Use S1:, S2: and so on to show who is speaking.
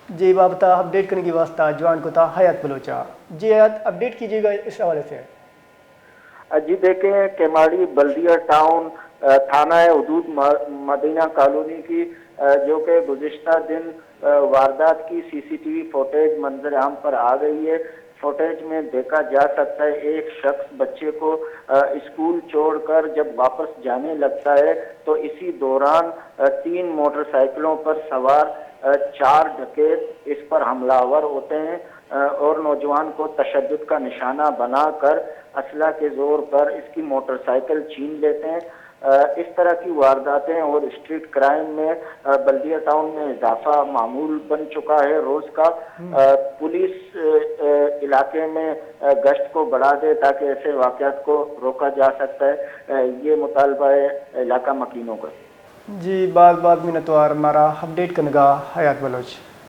S1: जी बाबता update करने की वास्ता जवान को था हयात बलोचा। जी हयात अपडेट कीजिएगा इस हवाले से।
S2: जी देखें, केमाड़ी बल्दिया टाउन थाना है हदूद मदीना कॉलोनी की, जो कि गुज़िश्ता दिन वारदात की सीसीटीवी फुटेज मंजर आम पर आ गई है। फुटेज में देखा जा सकता है एक शख्स बच्चे को स्कूल छोड़कर जब वापस जाने लगता है तो इसी दौरान 3 मोटरसाइकिलों पर सवार 4 डकैत इस पर हमलावर होते हैं और नौजवान को तशद्दुद का निशाना बनाकर असला के जोर पर इसकी मोटरसाइकिल छीन लेते हैं। इस तरह की वारदातें और स्ट्रीट क्राइम में बल्दिया टाउन में इजाफा मामूल बन चुका है रोज का। पुलिस इलाके में गश्त को बढ़ा दे ताकि ऐसे वाकयात को रोका जा सकता है, ये मुतालबा है इलाका मकीनों का।
S1: जी बाग बाग मिनतवार मारा अपडेट करने का हयात बलोच।